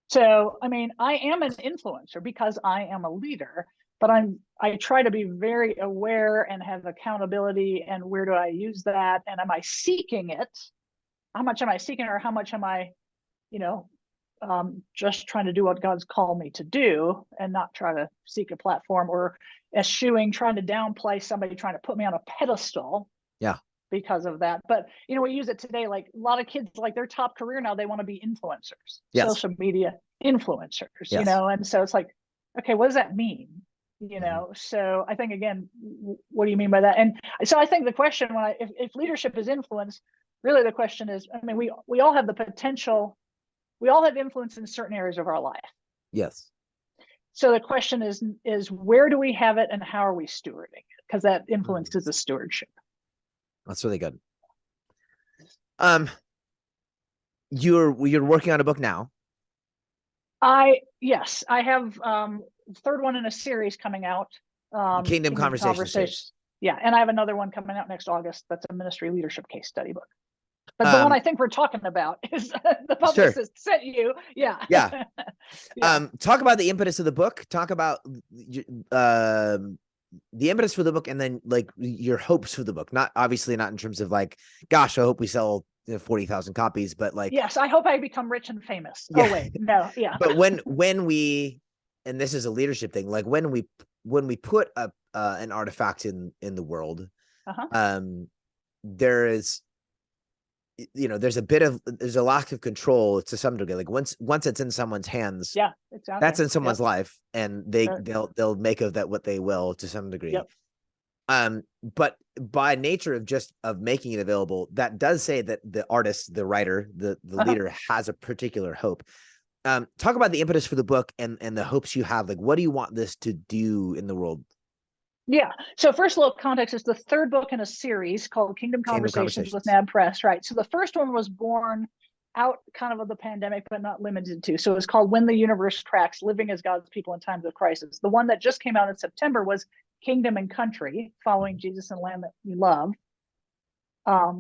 So, I mean, I am an influencer because I am a leader, but I try to be very aware and have accountability, and where do I use that? And am I seeking it? How much am I seeking, or how much am I, just trying to do what God's called me to do, and not try to seek a platform, or trying to downplay somebody, trying to put me on a pedestal.
Yeah.
Because of that. But, we use it today. Like, a lot of kids, like, their top career now, they want to be influencers, social media influencers, and so it's like, okay, what does that mean? So I think, again, what do you mean by that? And so I think the question, if leadership is influence, really the question is, I mean, we all have the potential, we all have influence in certain areas of our life.
Yes.
So the question is where do we have it, and how are we stewarding it? Because that influence is a stewardship.
That's really good. You're working on a book now.
Yes, I have third one in a series coming out.
Kingdom Conversations.
Yeah, and I have another one coming out next August. That's a ministry leadership case study book. But the one I think we're talking about is the publicist sent you. Yeah.
Yeah. Talk about the impetus of the book. Talk about the impetus for the book, and then, like, your hopes for the book. Not in terms of, like, gosh, I hope we sell 40,000 copies, but, like,
yes, I hope I become rich and famous. Yeah. Oh wait, no, yeah.
But when we, and this is a leadership thing, like, when we put an artifact in the world, there is there's a lack of control to some degree. Like once it's in someone's hands,
Yeah, exactly.
that's in someone's life, and they'll make of that what they will to some degree.
Yep.
But by nature of making it available, that does say that the artist, the writer, the leader has a particular hope. Talk about the impetus for the book and the hopes you have. Like, what do you want this to do in the world?
Yeah. So first, a little context is the third book in a series called Kingdom Conversations with NAB Press, right? So the first one was born out kind of the pandemic, but not limited to. So it's called When the Universe Cracks, Living as God's People in Times of Crisis. The one that just came out in September was Kingdom and Country, Following Jesus and Land That We Love.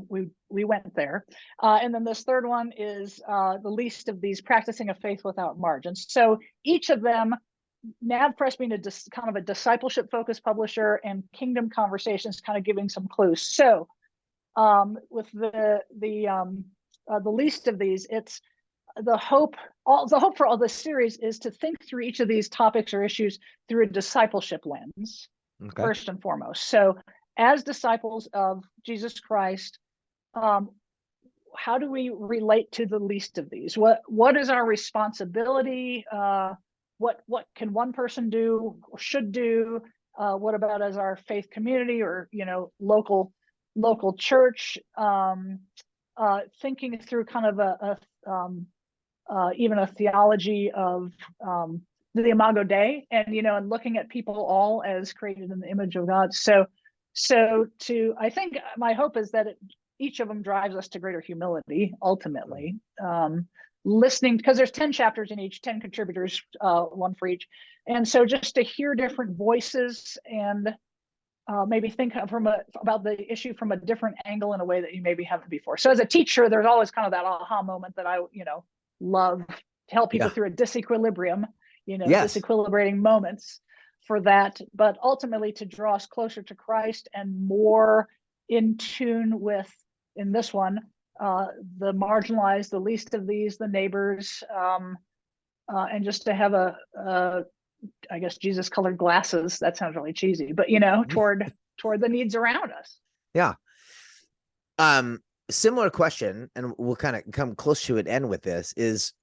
We went there. And then this third one is the least of these, Practicing a Faith Without Margins. So each of them, NAB Press being kind of a discipleship focused publisher, and Kingdom Conversations kind of giving some clues. So with the least of these, it's the hope for all this series is to think through each of these topics or issues through a discipleship lens, first and foremost. So as disciples of Jesus Christ, how do we relate to the least of these? What is our responsibility? What can one person do or should do? What about as our faith community or local church? Thinking through kind of even a theology of the Imago Dei, and looking at people all as created in the image of God. So I think my hope is that each of them drives us to greater humility ultimately. Listening, because there's 10 chapters in each, 10 contributors, one for each. And so just to hear different voices and maybe think about the issue from a different angle in a way that you maybe haven't before. So as a teacher, there's always kind of that aha moment that I, love to help people through a disequilibrium, disequilibrating moments for that, but ultimately to draw us closer to Christ and more in tune with, in this one, the marginalized, the least of these, the neighbors, and just to have I guess Jesus colored glasses. That sounds really cheesy, but toward the needs around us.
Yeah. Similar question, and we'll kind of come close to an end with this, is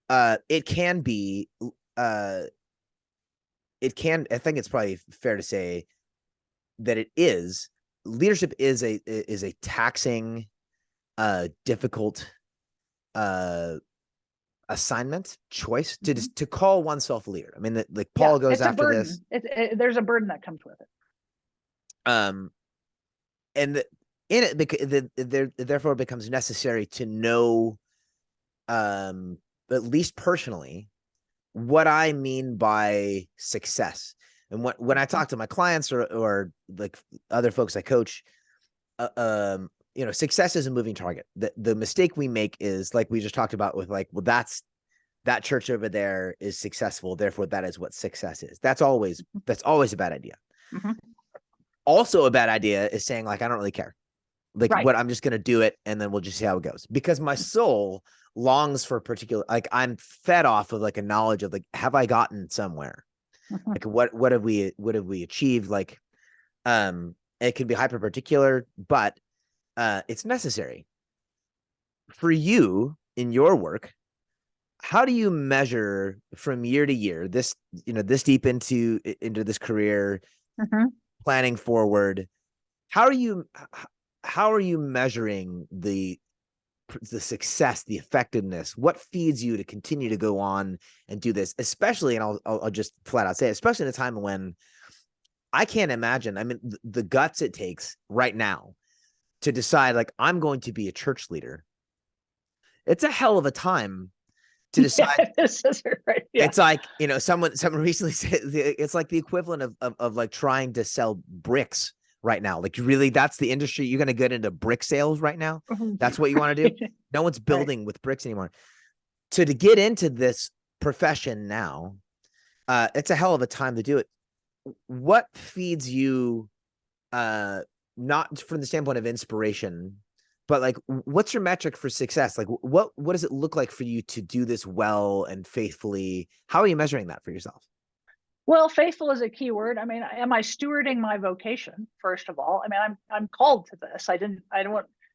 it can be I think it's probably fair to say that leadership is a taxing, difficult assignment, choice to call oneself a leader. I mean, like Paul goes after this.
There's a burden that comes with it.
And in it, therefore, it becomes necessary to know, at least personally, what I mean by success. And when I talk to my clients or like other folks I coach, success is a moving target. The mistake we make is, like we just talked about, with like, well, that church over there is successful, therefore that is what success is. That's always a bad idea. Also a bad idea is saying, like, I don't really care. Like, what, I'm just going to do it and then we'll just see how it goes. Because my soul longs for a particular, like, I'm fed off of like a knowledge of like, have I gotten somewhere? Like, what have we achieved? Like, it can be hyper particular, but it's necessary for you in your work. How do you measure from year to year this deep into this career, planning forward? How are you measuring the success, the effectiveness? What feeds you to continue to go on and do this? Especially, and I'll just flat out say it, especially in a time when I can't imagine, I mean, the guts it takes right now to decide, like, I'm going to be a church leader. It's a hell of a time to decide.
Right. Yeah.
It's like, someone recently said it's like the equivalent of like trying to sell bricks right now. Like, really, that's the industry you're going to get into, brick sales right now. That's what you want to do. No one's building with bricks anymore. So to get into this profession now, it's a hell of a time to do it. What feeds you, not from the standpoint of inspiration, but like, what's your metric for success? Like, what does it look like for you to do this well and faithfully? How are you measuring that for yourself?
Well, faithful is a key word. I mean, am I stewarding my vocation? First of all, I mean, I'm called to this.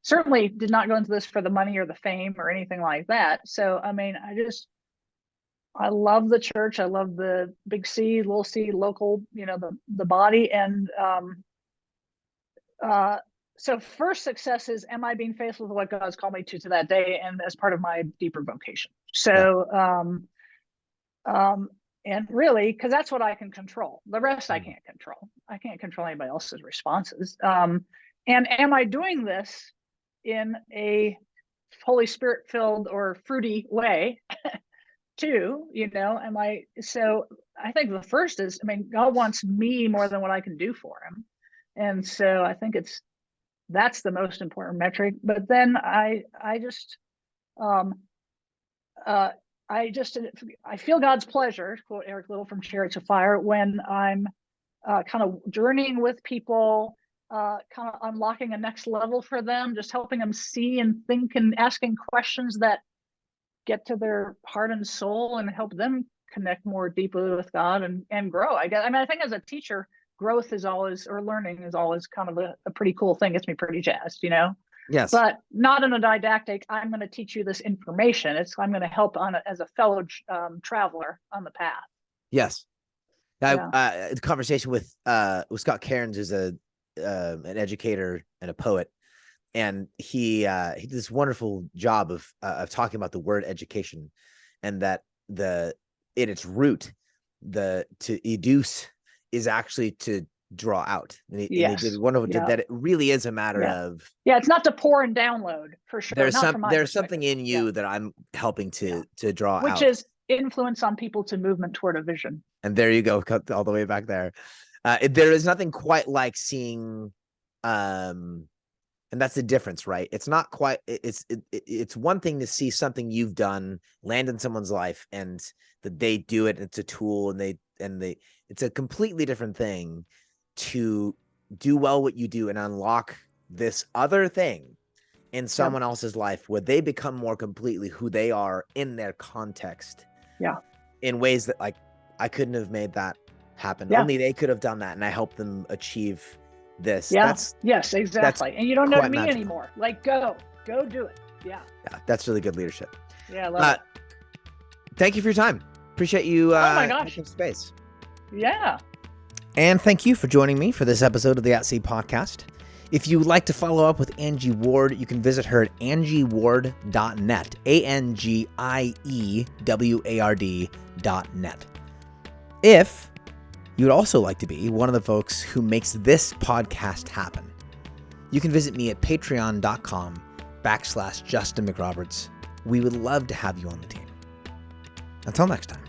certainly did not go into this for the money or the fame or anything like that. So, I mean, I love the church. I love the big C, little C, local, the body. And so first success is, am I being faithful to what God's called me to that day and as part of my deeper vocation? So, and really, because that's what I can control. The rest I can't control. I can't control anybody else's responses. And am I doing this in a Holy Spirit filled or fruity way too? So I think the first is, I mean, God wants me more than what I can do for him. And so I think that's the most important metric. But then I feel God's pleasure, to quote Eric Little from Chariots of Fire, when I'm kind of journeying with people, kind of unlocking a next level for them, just helping them see and think and asking questions that get to their heart and soul and help them connect more deeply with God and grow. I think as a teacher, growth is always, or learning is always kind of a pretty cool thing. Gets me pretty jazzed,
Yes.
But not in a didactic, I'm going to teach you this information. I'm going to help as a fellow traveler on the path.
Yes. The conversation with Scott Cairns, who's an educator and a poet, and he did this wonderful job of talking about the word education, and that in its root, to educe is actually to draw out. And he did wonderful that it really is a matter of
it's not to pour and download, for sure.
There's something in you that I'm helping to draw out,
which is influence on people to movement toward a vision.
And there you go, cut all the way back there. There is nothing quite like seeing and that's the difference, right? It's not quite, it's one thing to see something you've done land in someone's life and that they do it, and it's a tool, and it's a completely different thing to do well what you do and unlock this other thing in someone else's life where they become more completely who they are in their context. In ways that, like, I couldn't have made that happen. Only they could have done that, and I helped them achieve this.
Yes, exactly. And you don't know me anymore. Like, go do it. Yeah,
that's really good leadership.
Yeah, I love it.
Thank you for your time. Appreciate you.
Oh my gosh,
making space.
Yeah.
And thank you for joining me for this episode of the At Sea podcast. If you would like to follow up with Angie Ward, you can visit her at angieward.net, ANGIEWARD.net. If you would also like to be one of the folks who makes this podcast happen, you can visit me at patreon.com/Justin McRoberts. We would love to have you on the team. Until next time.